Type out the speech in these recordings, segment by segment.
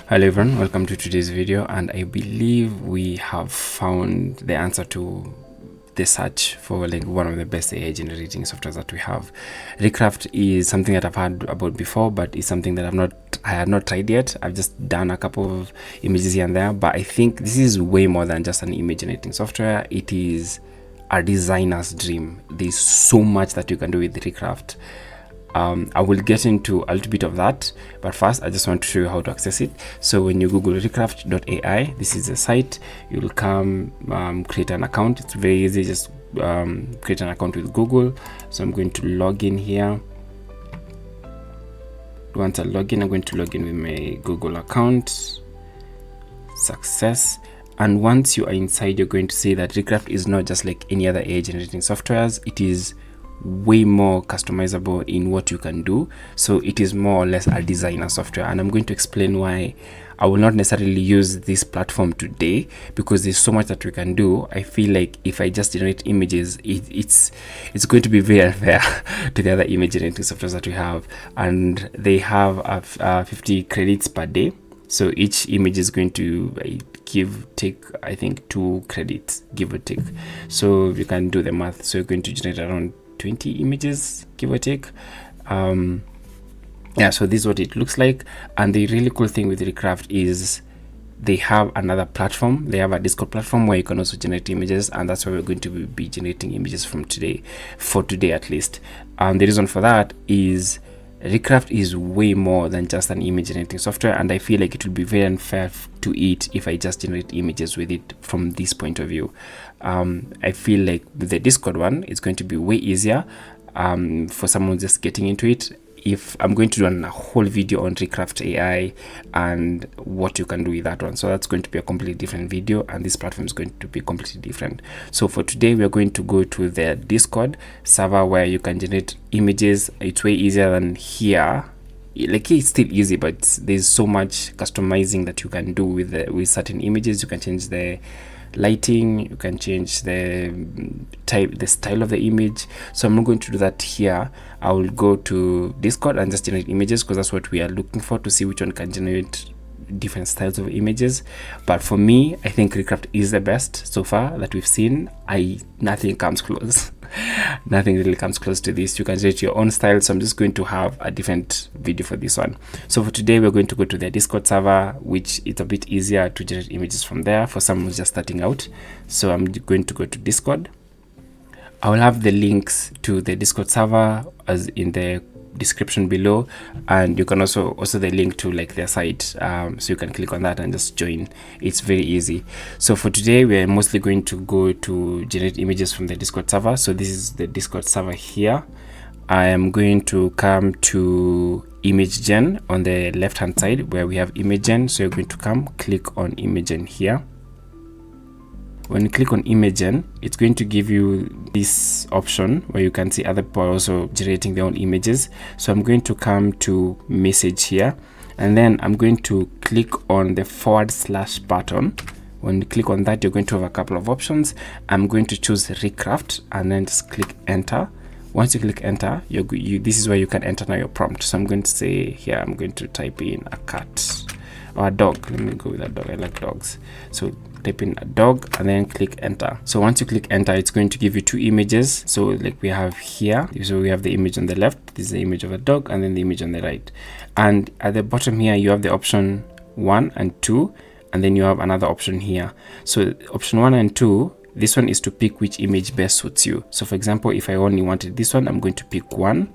Hello everyone, welcome to today's video, and I believe we have found the answer to the search for like one of the best AI generating softwares that we have. ReCraft is something that I've heard about before, but it's something that I have not tried yet. I've just done a couple of images here and there, but I think this is way more than just an image generating software. It is a designer's dream. There's so much that you can do with ReCraft. I will get into a little bit of that, but first I just want to show you how to access it. So when you Google ReCraft.ai, this is the site. You'll come create an account. It's very easy. Just create an account with Google. So I'm going to log in here. Once I log in, I'm going to log in with my Google account. Success. And once you are inside, you're going to see that ReCraft is not just like any other AI generating softwares. It is way more customizable in what you can do. So it is more or less a designer software, and I'm going to explain why I will not necessarily use this platform today, because there's so much that we can do. I feel like if I just generate images, it's going to be very unfair to the other image generating softwares that we have, and they have 50 credits per day. So each image is going to take I think 2 credits, give or take. So you can do the math. So you're going to generate around 20 images, give or take. Yeah, so this is what it looks like. And the really cool thing with ReCraft is they have another platform. They have a Discord platform where you can also generate images, and that's where we're going to be generating images from today, for today at least. And the reason for that is ReCraft is way more than just an image generating software, and I feel like it will be very unfair to it if I just generate images with it from this point of view. I feel like with the Discord one, it's going to be way easier for someone just getting into it. If I'm going to do a whole video on ReCraft AI and what you can do with that one, so that's going to be a completely different video, and this platform is going to be completely different. So for today, we are going to go to the Discord server where you can generate images. It's way easier than here. Like, it's still easy, but there's so much customizing that you can do with certain images. You can change the lighting, you can change the style of the image. So I'm not going to do that here. I will go to Discord and just generate images, because that's what we are looking for, to see which one can generate different styles of images. But for me, I think ReCraft is the best so far that we've seen. Nothing comes close. Nothing really comes close to this. You can generate your own style, so I'm just going to have a different video for this one. So for today, we're going to go to the Discord server, which it's a bit easier to generate images from there for someone who's just starting out. So I'm going to go to Discord. I will have the links to the Discord server as in the description below, and you can also the link to like their site, so you can click on that and just join. It's very easy. So for today, we are mostly going to go to generate images from the Discord server. So this is the Discord server here. I am going to come to image gen on the left hand side where we have image gen. So you're going to click on image gen here. When you click on Imagen, it's going to give you this option where you can see other people are also generating their own images. So I'm going to come to message here, and then I'm going to click on the / button. When you click on that, you're going to have a couple of options. I'm going to choose ReCraft and then just click enter. Once you click enter, this is where you can enter now your prompt. So I'm going to say here, I'm going to type in a cat or a dog. Let me go with a dog. I like dogs. So type in a dog and then click enter. So once you click enter, it's going to give you 2 images. So like we have here, so we have the image on the left, this is the image of a dog, and then the image on the right. And at the bottom here, you have the option 1 and 2, and then you have another option here. So option 1 and 2, this one is to pick which image best suits you. So for example, if I only wanted this one, I'm going to pick 1,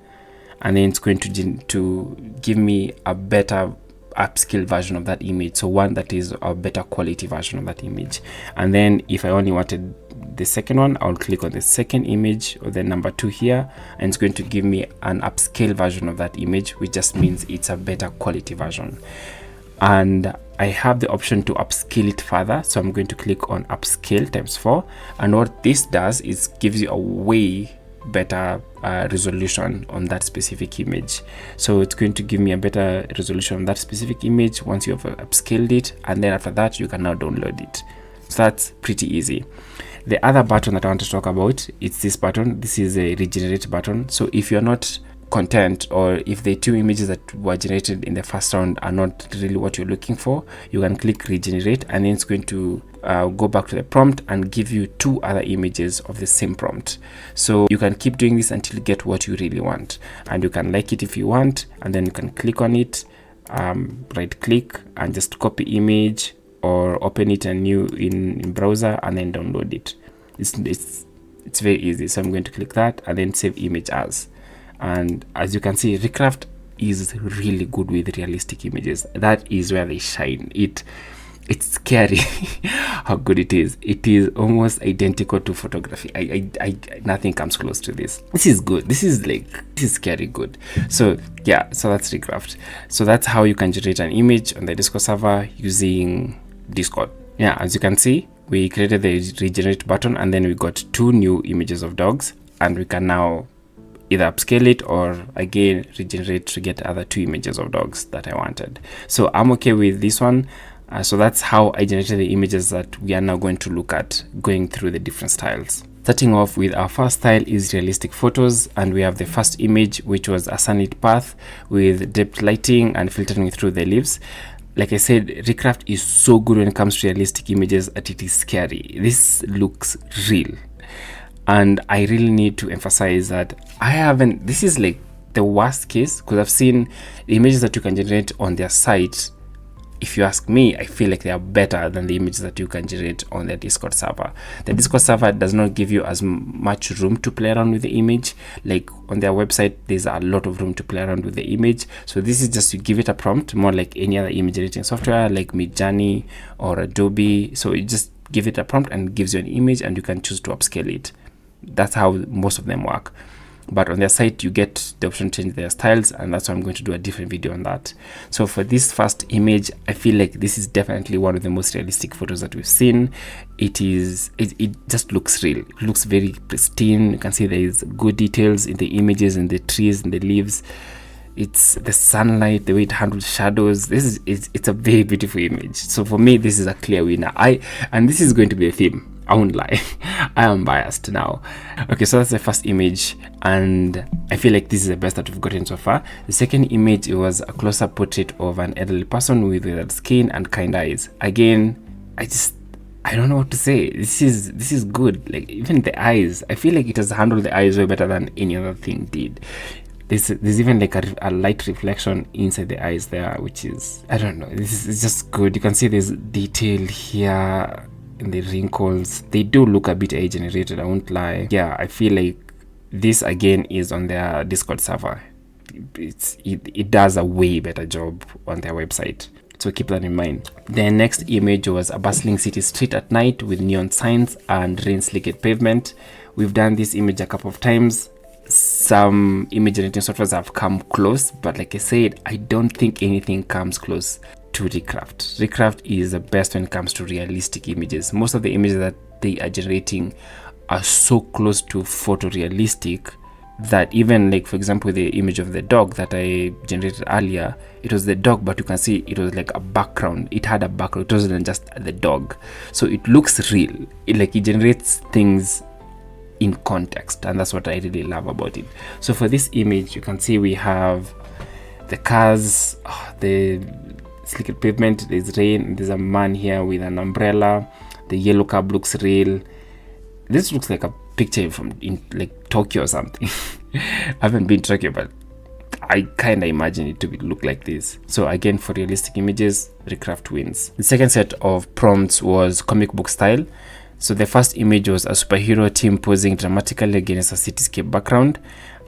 and then it's going to give me a better upscale version of that image, so one that is a better quality version of that image. And then if I only wanted the second one, I'll click on the second image or the number 2 here, and it's going to give me an upscale version of that image, which just means it's a better quality version. And I have the option to upscale it further, so I'm going to click on upscale ×4, and what this does is gives you a way better resolution on that specific image. So it's going to give me a better resolution on that specific image once you have upscaled it, and then after that you can now download it. So that's pretty easy. The other button that I want to talk about, it's this button. This is a regenerate button. So if you're not content, or if the 2 images that were generated in the first round are not really what you're looking for, you can click regenerate, and then it's going to go back to the prompt and give you 2 other images of the same prompt. So you can keep doing this until you get what you really want, and you can like it if you want, and then you can click on it, right click and just copy image, or open it anew in browser and then download it. It's very easy. So I'm going to click that and then save image as. And as you can see, ReCraft is really good with realistic images. That is where they shine. It's scary how good it is. It is almost identical to photography. I nothing comes close to this. This is good. This is scary good. So yeah, so that's ReCraft. So that's how you can generate an image on the Discord server using Discord. Yeah, as you can see, we created the regenerate button, and then we got 2 new images of dogs, and we can now either upscale it or again regenerate to get other 2 images of dogs that I wanted. So I'm okay with this one. So that's how I generated the images that we are now going to look at, going through the different styles. Starting off with our first style is realistic photos, and we have the first image, which was a sunlit path with depth lighting and filtering through the leaves. Like I said, ReCraft is so good when it comes to realistic images that it is scary. This looks real. And I really need to emphasize that this is like the worst case, because I've seen the images that you can generate on their site. If you ask me, I feel like they are better than the images that you can generate on the Discord server. The Discord server does not give you as much room to play around with the image. Like on their website, there's a lot of room to play around with the image. So this is just, you give it a prompt, more like any other image editing software like Midjourney or Adobe. So you just give it a prompt and it gives you an image, and you can choose to upscale it. That's how most of them work. But on their site, you get the option to change their styles, and that's why I'm going to do a different video on that. So for this first image, I feel like this is definitely one of the most realistic photos that we've seen. It just looks real. It looks very pristine. You can see there is good details in the images, in the trees, in the leaves. It's the sunlight, the way it handles shadows. It's a very beautiful image. So for me, this is a clear winner. And this is going to be a theme. I won't lie, I am biased now. Okay, so that's the first image, and I feel like this is the best that we've gotten so far. The second image, it was a close-up portrait of an elderly person with withered skin and kind eyes. Again, I don't know what to say. This is good. Like, even the eyes, I feel like it has handled the eyes way better than any other thing did. There's even like a light reflection inside the eyes there, which is, I don't know, this is just good. You can see there's detail here in the wrinkles. They do look a bit AI generated, I won't lie. Yeah, I feel like this again is on their Discord server. It does a way better job on their website, so keep that in mind. The next image was a bustling city street at night with neon signs and rain-slicked pavement. We've done this image a couple of times. Some image generating softwares have come close, but like I said, I don't think anything comes close to ReCraft. ReCraft is the best when it comes to realistic images. Most of the images that they are generating are so close to photorealistic that even, like, for example, the image of the dog that I generated earlier, it was the dog, but you can see it was like a background. It had a background. It wasn't just the dog. So it looks real. It generates things in context, and that's what I really love about it. So for this image, you can see we have the cars, the slick pavement, there's rain, there's a man here with an umbrella, the yellow cab looks real. This looks like a picture from like Tokyo or something. I haven't been to Tokyo, but I kind of imagine it to look like this. So again, for realistic images, ReCraft wins. The second set of prompts was comic book style. So the first image was a superhero team posing dramatically against a cityscape background,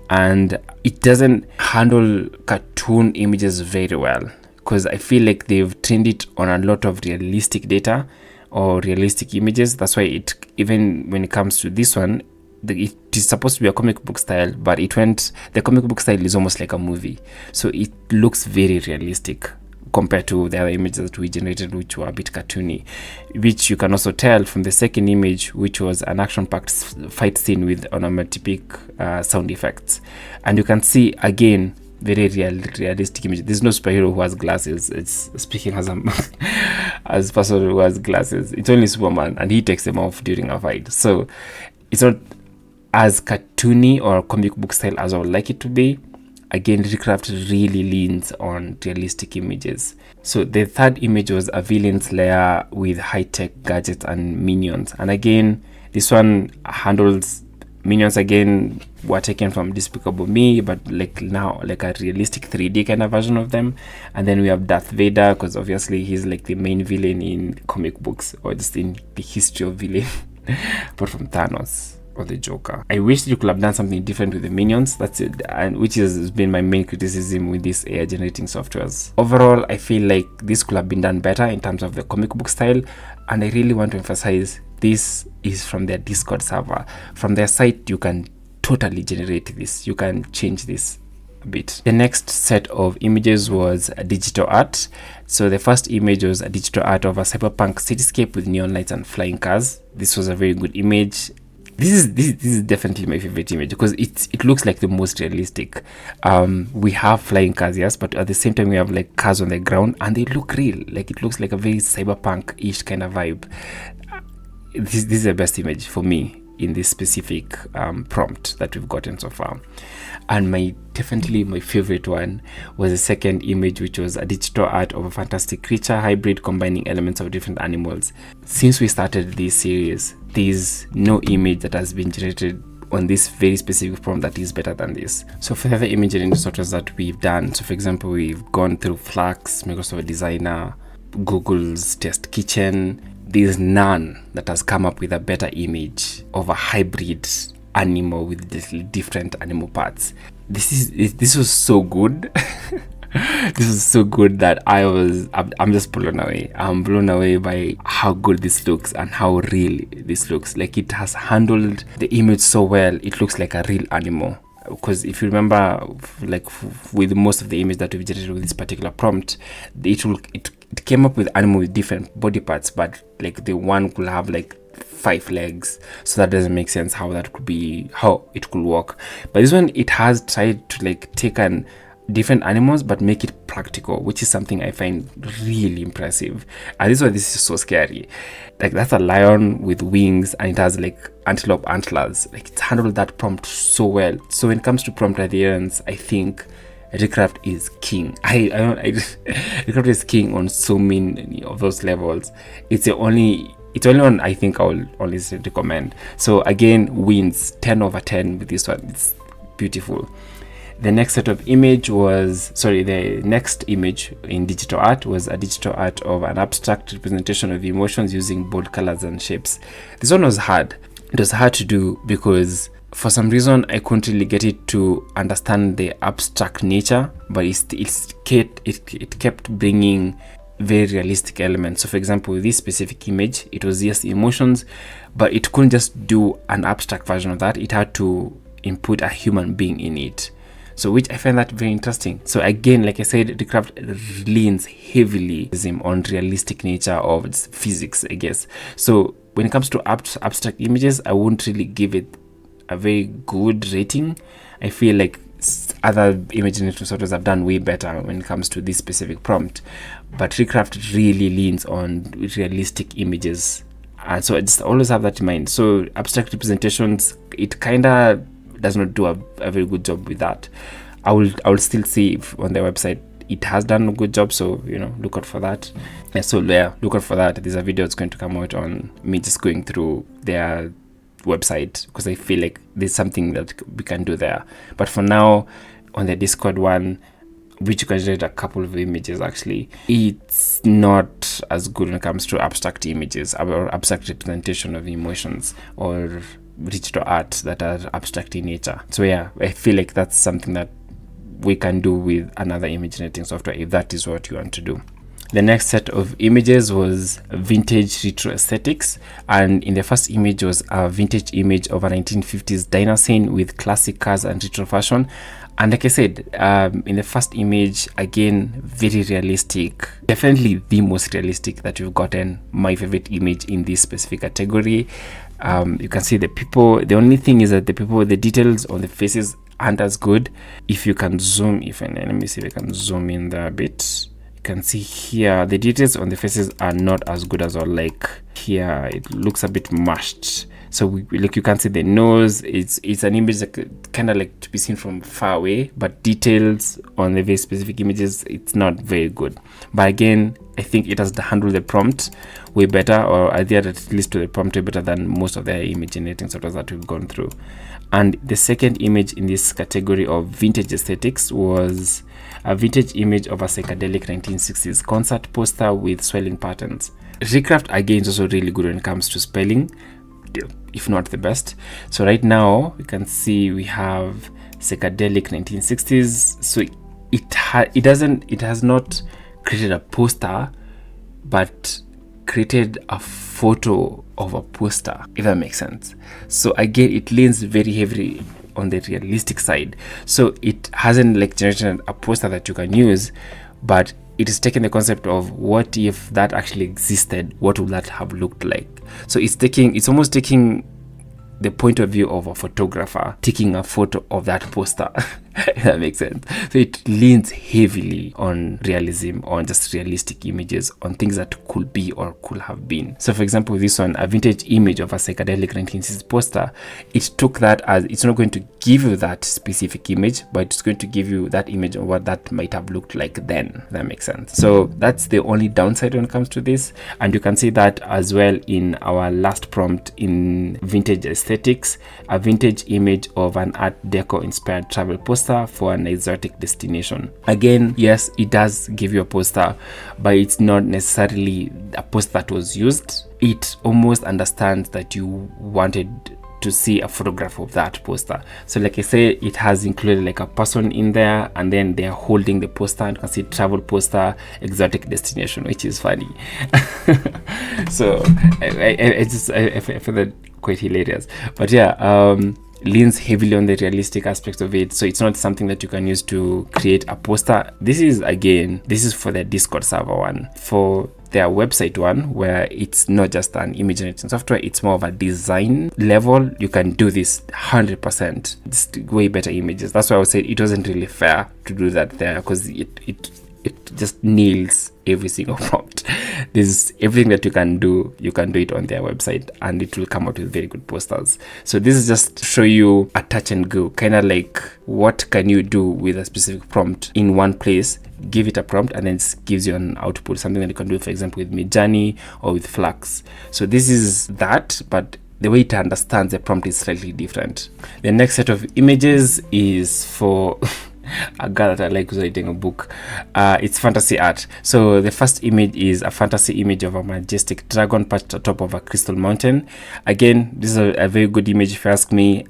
and it doesn't handle cartoon images very well, because I feel like they've trained it on a lot of realistic data or realistic images. That's why even when it comes to this one, it is supposed to be a comic book style, but the comic book style is almost like a movie. So it looks very realistic compared to the other images that we generated, which were a bit cartoony, which you can also tell from the second image, which was an action-packed fight scene with onomatopoeic sound effects. And you can see, again, very realistic image. There's no superhero who has glasses. It's speaking as a person who has glasses. It's only Superman, and he takes them off during a fight. So it's not as cartoony or comic book style as I would like it to be, again, ReCraft really leans on realistic images. So the third image was a villain's lair with high-tech gadgets and minions. And again, this one handles minions, again, were taken from Despicable Me, but like now like a realistic 3D kind of version of them. And then we have Darth Vader, because obviously he's like the main villain in comic books, or just in the history of villain, apart from Thanos or the Joker. I wish you could have done something different with the minions. That's it, and which has been my main criticism with these AI generating softwares. Overall, I feel like this could have been done better in terms of the comic book style, and I really want to emphasize this is from their Discord server. From their site, you can totally generate this. You can change this a bit. The next set of images was a digital art. So the first image was a digital art of a cyberpunk cityscape with neon lights and flying cars. This was a very good image. This is definitely my favorite image because it looks like the most realistic. We have flying cars, yes, but at the same time we have like cars on the ground and they look real. Like it looks like a very cyberpunk-ish kind of vibe. This is the best image for me in this specific prompt that we've gotten so far. And definitely my favorite one was the second image, which was a digital art of a fantastic creature hybrid combining elements of different animals. Since we started this series, there's no image that has been generated on this very specific prompt that is better than this. So for the other image generating softwares that we've done, so for example, we've gone through Flux, Microsoft Designer, Google's Test Kitchen. There's none that has come up with a better image of a hybrid animal with different animal parts. This was so good. This was so good that I'm just blown away. I'm blown away by how good this looks and how real this looks. Like it has handled the image so well. It looks like a real animal. Because if you remember, like with most of the image that we've generated with this particular prompt, it came up with animal with different body parts, but like the one could have like 5 legs, so that doesn't make sense how it could work. But this one, it has tried to like take an different animals but make it practical, which is something I find really impressive. And this is so scary. Like that's a lion with wings and it has like antelope antlers. Like it's handled that prompt so well. So when it comes to prompt adherence, I think ReCraft is king. ReCraft is king on so many of those levels. It's the only one I think I'll always recommend. So again, wins 10 over 10 with this one. It's beautiful. The next image in digital art was a digital art of an abstract representation of emotions using bold colors and shapes. This one was hard. It was hard to do because for some reason I couldn't really get it to understand the abstract nature, but it kept bringing very realistic elements. So for example, with this specific image, it was just emotions, but it couldn't just do an abstract version of that. It had to input a human being in it. So which I find that very interesting. So again, like I said, ReCraft leans heavily on realistic nature of its physics, I guess. So when it comes to abstract images, I won't really give it a very good rating. I feel like other image generation softwares have done way better when it comes to this specific prompt. But ReCraft really leans on realistic images. And so I just always have that in mind. So abstract representations, it kind of does not do a very good job with that. I will still see if on their website it has done a good job, so look out for that. Look out for that. There's a video that's going to come out on me just going through their website, because I feel like there's something that we can do there. But for now, on the Discord one, which you can generate a couple of images, actually it's not as good when it comes to abstract images or abstract representation of emotions or digital art that are abstract in nature. So yeah, I feel like that's something that we can do with another image generating software if that is what you want to do. The next set of images was vintage retro aesthetics, and in the first image was a vintage image of a 1950s diner scene with classic cars and retro fashion. And like I said, in the first image, again, very realistic, definitely the most realistic that we've gotten. My favorite image in this specific category. You can see the people. The only thing is that the details on the faces aren't as good. If you can zoom, let me see if I can zoom in there a bit. You can see here the details on the faces are not as good as I like. Here it looks a bit mashed. So like you can see the nose. It's an image that kind of like to be seen from far away, but details on the very specific images, it's not very good. But again, I think it has handled the prompt way better, or adhered at least to the prompt way better than most of the image generating software that we've gone through. And the second image in this category of vintage aesthetics was a vintage image of a psychedelic 1960s concert poster with swelling patterns. ReCraft again is also really good when it comes to spelling, if not the best. So right now we can see we have psychedelic 1960s. So it has not created a poster, but created a photo of a poster, if that makes sense. So again, it leans very heavily on the realistic side. So it hasn't like generated a poster that you can use, but it is taking the concept of what if that actually existed, what would that have looked like. So it's almost taking the point of view of a photographer taking a photo of that poster. If that makes sense. So it leans heavily on realism, on just realistic images, on things that could be or could have been. So for example, this one, a vintage image of a psychedelic 1960s poster, it took that as, it's not going to give you that specific image, but it's going to give you that image of what that might have looked like then. If that makes sense. So that's the only downside when it comes to this. And you can see that as well in our last prompt in vintage aesthetics, a vintage image of an Art Deco inspired travel poster for an exotic destination. Again, yes, it does give you a poster, but it's not necessarily a poster that was used. It almost understands that you wanted to see a photograph of that poster. So like I say, it has included like a person in there, and then they're holding the poster, and you can see travel poster, exotic destination, which is funny. So I find that quite hilarious. But yeah, leans heavily on the realistic aspects of it. So it's not something that you can use to create a poster. This is for the Discord server one. For their website one, where it's not just an image generating software, it's more of a design level, you can do this 100%. It's way better images. That's why I would say it wasn't really fair to do that there, because it just nails every single prompt. This everything that you can do it on their website, and it will come out with very good posters. So this is just to show you a touch and go, kind of like what can you do with a specific prompt in one place. Give it a prompt, and then it gives you an output, something that you can do, for example, with Midjourney or with Flux. So this is that, but the way it understands the prompt is slightly different. The next set of images is for a girl that I like who's writing a book. It's fantasy art. So the first image is a fantasy image of a majestic dragon perched atop of a crystal mountain. Again, this is a very good image if you ask me.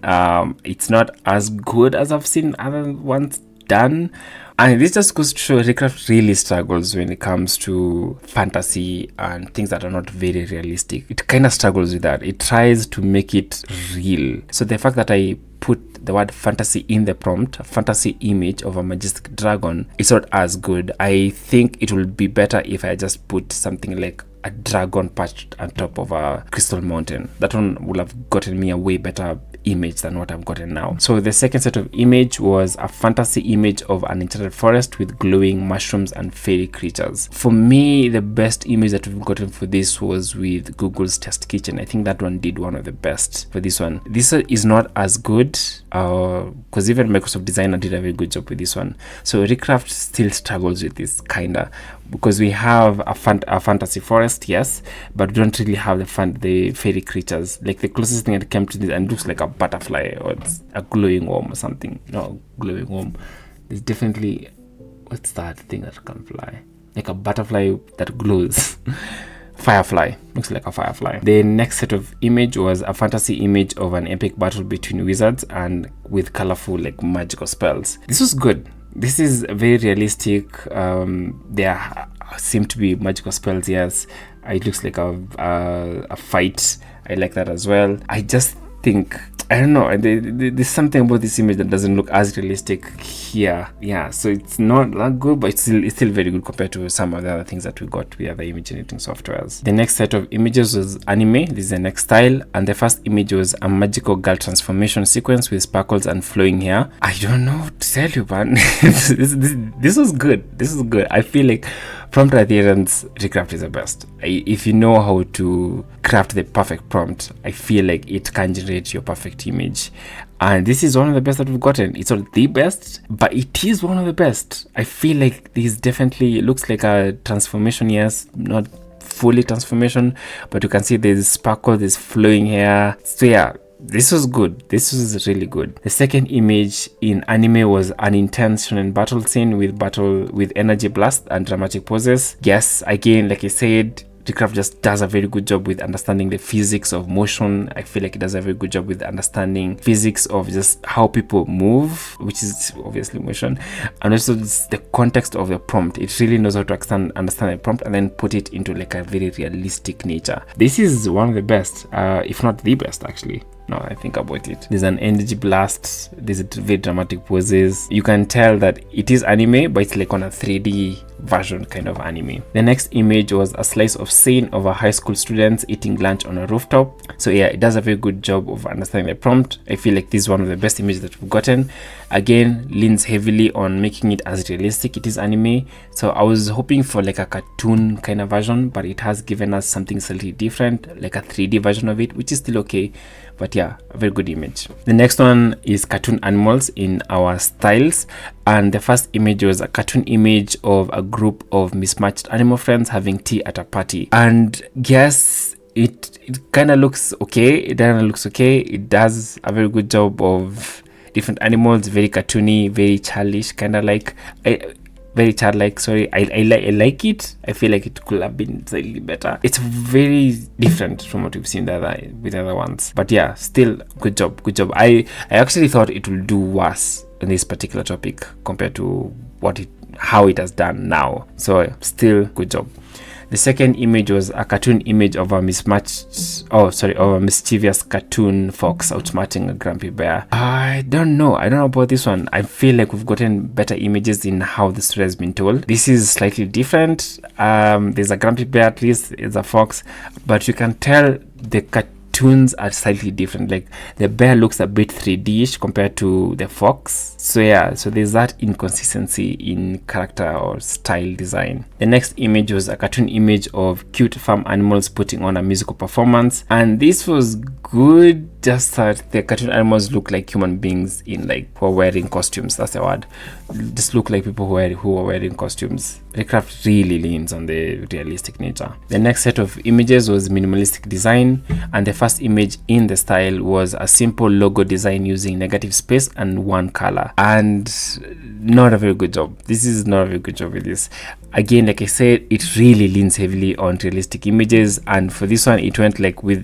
It's not as good as I've seen other ones done. And this just goes to show ReCraft really struggles when it comes to fantasy and things that are not very realistic. It kind of struggles with that. It tries to make it real. So the fact that I put the word fantasy in the prompt, a fantasy image of a majestic dragon, it's not as good. I think it will be better if I just put something like a dragon perched on top of a crystal mountain. That one would have gotten me a way better image than what I've gotten now. So the second set of image was a fantasy image of an enchanted forest with glowing mushrooms and fairy creatures. For me, the best image that we've gotten for this was with Google's Test Kitchen. I think that one did one of the best for this one. This is not as good because even Microsoft Designer did a very good job with this one. So ReCraft still struggles with this kinda, because we have a fantasy forest, yes, but we don't really have the fairy creatures. Like the closest thing that came to this, and it looks like a butterfly, or it's a glowing worm or something. No, glowing worm. There's definitely, what's that thing that can fly? Like a butterfly that glows. Firefly. Looks like a firefly. The next set of image was a fantasy image of an epic battle between wizards and with colorful like magical spells. This was good. This is very realistic. There seem to be magical spells, yes. It looks like a fight. I like that as well. I just think, I don't know, there's something about this image that doesn't look as realistic here. Yeah, so it's not that good, but it's still very good compared to some of the other things that we got with other image generating softwares. The next set of images was anime. This is the next style, and the first image was a magical girl transformation sequence with sparkles and flowing hair. I don't know what to tell you, man. This was good. This is good. I feel like Prompt adherence, ReCraft is the best. If you know how to craft the perfect prompt, I feel like it can generate your perfect image. And this is one of the best that we've gotten. It's not the best, but it is one of the best. I feel like this definitely looks like a transformation, yes, not fully transformation, but you can see there's sparkle, there's flowing hair. So yeah, this was good. This was really good. The second image in anime was an intense shonen battle scene with energy blast and dramatic poses. Yes, again, like I said, ReCraft just does a very good job with understanding the physics of motion. I feel like it does a very good job with understanding physics of just how people move, which is obviously motion, and also the context of the prompt. It really knows how to understand the prompt and then put it into like a very realistic nature. This is one of the best, if not the best actually. Now I think about it. There's an energy blast, there's very dramatic poses. You can tell that it is anime, but it's like on a 3D version kind of anime. The next image was a slice of scene of a high school students eating lunch on a rooftop. So yeah, it does a very good job of understanding the prompt. I feel like this is one of the best images that we've gotten. Again, leans heavily on making it as realistic. It is anime, so I was hoping for like a cartoon kind of version, but it has given us something slightly different, like a 3D version of it, which is still okay. But yeah, a very good image. The next one is cartoon animals in our styles, and the first image was a cartoon image of a group of mismatched animal friends having tea at a party. And yes, it kind of looks okay. It does a very good job of different animals, very cartoony, very childish, kind of like very childlike. Sorry, I like it. I feel like it could have been slightly better. It's very different from what we've seen with the other ones, but yeah, still good job. I actually thought it will do worse in this particular topic compared to how it has done now. So still good job. The second image was a cartoon image of a mischievous cartoon fox outsmarting a grumpy bear. I don't know about this one. I feel like we've gotten better images in how the story has been told. This is slightly different. There's a grumpy bear, at least it's a fox, but you can tell the cartoons are slightly different. Like the bear looks a bit 3D-ish compared to the fox. So yeah, so there's that inconsistency in character or style design. The next image was a cartoon image of cute farm animals putting on a musical performance, and this was good, just that the cartoon animals look like human beings who are wearing costumes. That's the word. Just look like people who are wearing costumes. ReCraft really leans on the realistic nature. The next set of images was minimalistic design, and the first image in the style was a simple logo design using negative space and one color. And not a very good job. This is not a very good job with this. Again, like I said, it really leans heavily on realistic images, and for this one it went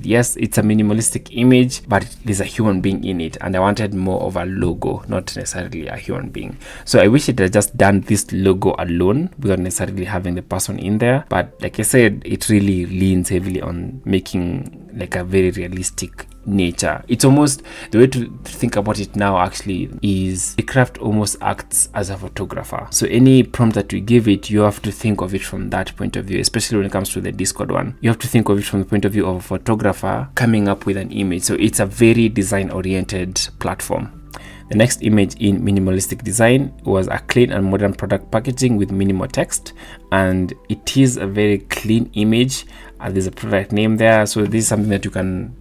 yes, it's a minimalistic image, but there's a human being in it, and I wanted more of a logo, not necessarily a human being. So I wish it had just done this logo alone without necessarily having the person in there. But like I said, it really leans heavily on making like a very realistic nature. It's almost, the way to think about it now actually is ReCraft almost acts as a photographer. So any prompt that we give it, you have to think of it from that point of view, especially when it comes to the Discord one. You have to think of it from the point of view of a photographer coming up with an image. So it's a very design oriented platform. The next image in minimalistic design was a clean and modern product packaging with minimal text, and it is a very clean image. There's a product name there, so this is something that you can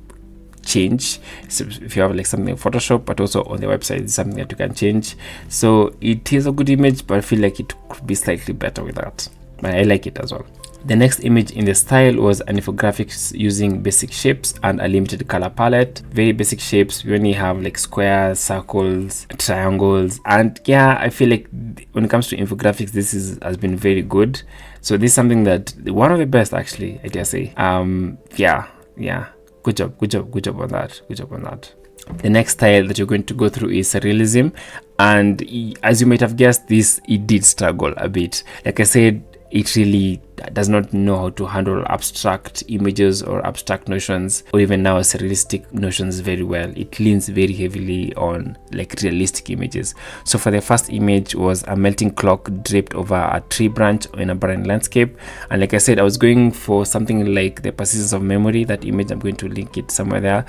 change. So if you have like something in Photoshop, but also on the website, it's something that you can change. So it is a good image, but I feel like it could be slightly better with that. But I like it as well. The next image in the style was an infographic using basic shapes and a limited color palette. Very basic shapes. We only have like squares, circles, triangles, and yeah, I feel like when it comes to infographics, this has been very good. So this is something that one of the best actually, I dare say. Yeah. Good job on that. The next style that you're going to go through is Surrealism, and as you might have guessed, it did struggle a bit. Like I said, it really does not know how to handle abstract images or abstract notions, or even now surrealistic notions very well. It leans very heavily on like realistic images. So for the first image was a melting clock draped over a tree branch in a barren landscape, and like I said, I was going for something like the persistence of memory. That image, I'm going to link it somewhere there.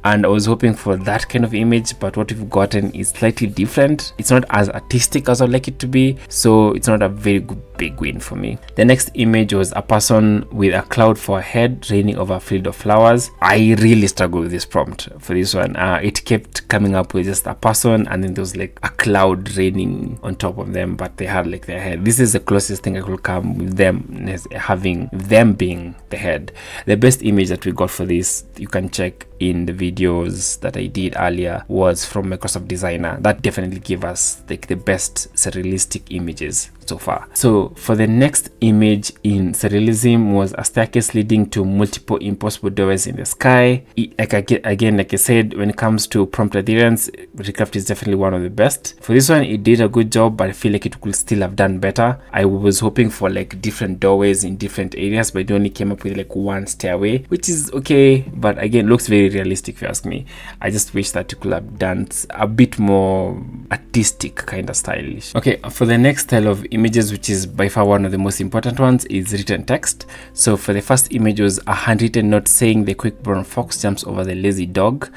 and I was hoping for that kind of image, but what we've gotten is slightly different. It's not as artistic as I'd like it to be, so it's not a very good big win for me. The next image was a person with a cloud for a head raining over a field of flowers. I really struggled with this prompt for this one. It kept coming up with just a person, and then there was like a cloud raining on top of them, but they had like their head. This is the closest thing I could come with them having them being the head. The best image that we got for this, you can check in the videos that I did earlier, was from Microsoft Designer. That definitely gave us like the best surrealistic images so far. So for the next image in Surrealism was a staircase leading to multiple impossible doorways in the sky. Like I said, when it comes to prompt adherence, ReCraft is definitely one of the best. For this one, it did a good job, but I feel like it could still have done better. I was hoping for like different doorways in different areas, but it only came up with like one stairway, which is okay, but again, looks very realistic if you ask me. I just wish that you could have done a bit more artistic, kind of stylish. Okay, for the next style of images, which is by far one of the most important ones, is written text. So for the first image was a handwritten note saying the quick brown fox jumps over the lazy dog.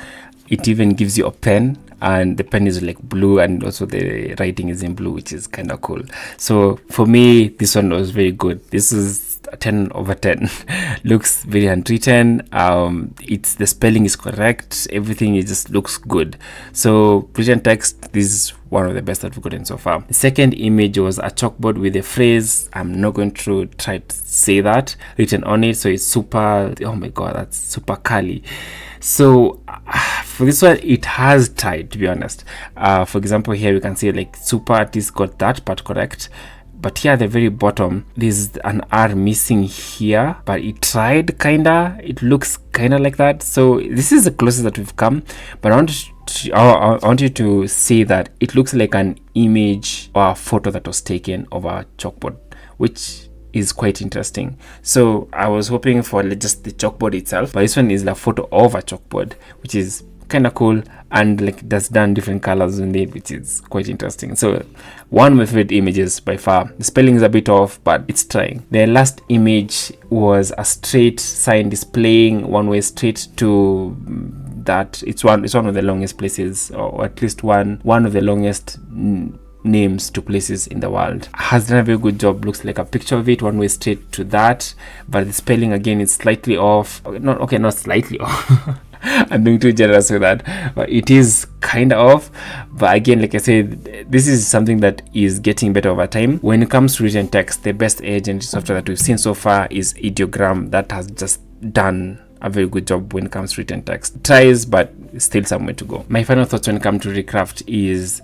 It even gives you a pen, and the pen is like blue, and also the writing is in blue, which is kind of cool. So for me, this one was very good. This is a 10 over 10. Looks very handwritten. It's the spelling is correct. Everything it just looks good. So written text, this is one of the best that we've gotten so far. The second image was a chalkboard with a phrase, I'm not going to try to say that, written on it. So it's super, oh my god, that's super curly. So for this one, it has tried, to be honest. For example, here we can see like super artist got that part correct, but here at the very bottom there's an R missing here, but it tried kinda, it looks kinda like that. So this is the closest that we've come, but I want you to see that it looks like an image or a photo that was taken of a chalkboard, which is quite interesting. So I was hoping for just the chalkboard itself, but this one is the photo of a chalkboard, which is kind of cool, and like that's done different colors in it, which is quite interesting. So one of my favorite images by far. The spelling is a bit off, but it's trying. The last image was a straight sign displaying one way straight to that. It's one of the longest places, or at least one of the longest names to places in the world. Has done a very good job. Looks like a picture of it, one way straight to that, but the spelling again is slightly off. Not slightly off. I'm being too generous with that, but it is kind of off. But again, like I said, this is something that is getting better over time. When it comes to written text, the best AI generative software that we've seen so far is Ideogram. That has just done a very good job when it comes to written text. It tries, but still some way to go. My final thoughts when it comes to ReCraft is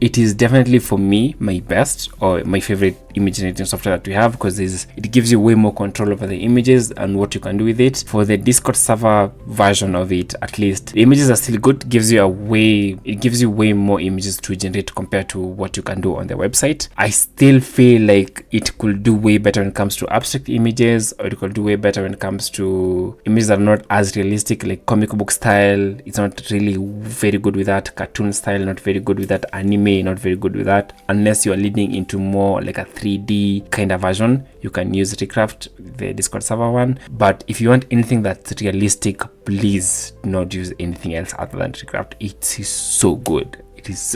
it is definitely, for me, my best or my favorite image generating software that we have, because it gives you way more control over the images and what you can do with it. For the Discord server version of it, at least, the images are still good. It gives you way more images to generate compared to what you can do on the website. I still feel like it could do way better when it comes to abstract images, or it could do way better when it comes to images that are not as realistic, like comic book style. It's not really very good with that. Cartoon style, not very good with that. Anime, not very good with that, unless you are leaning into more like a 3D kind of version. You can use ReCraft, the Discord server one. But if you want anything that's realistic, please do not use anything else other than ReCraft. It is so good.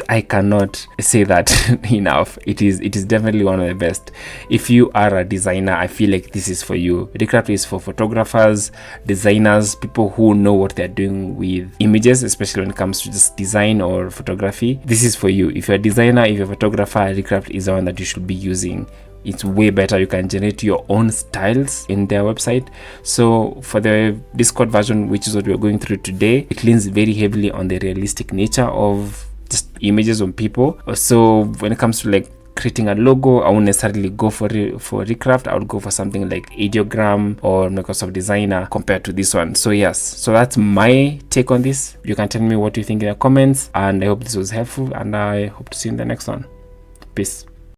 I cannot say that enough. It is definitely one of the best. If you are a designer, I feel like this is for you. ReCraft is for photographers, designers, people who know what they're doing with images, especially when it comes to just design or photography. This is for you. If you're a designer, if you're a photographer, ReCraft is the one that you should be using. It's way better. You can generate your own styles in their website. So for the Discord version, which is what we're going through today, it leans very heavily on the realistic nature of just images on people. So when it comes to like creating a logo, I won't necessarily go for ReCraft. I would go for something like Ideogram or Microsoft Designer compared to this one. So yes, so that's my take on this. You can tell me what you think in the comments, and I hope this was helpful, and I hope to see you in the next one. Peace.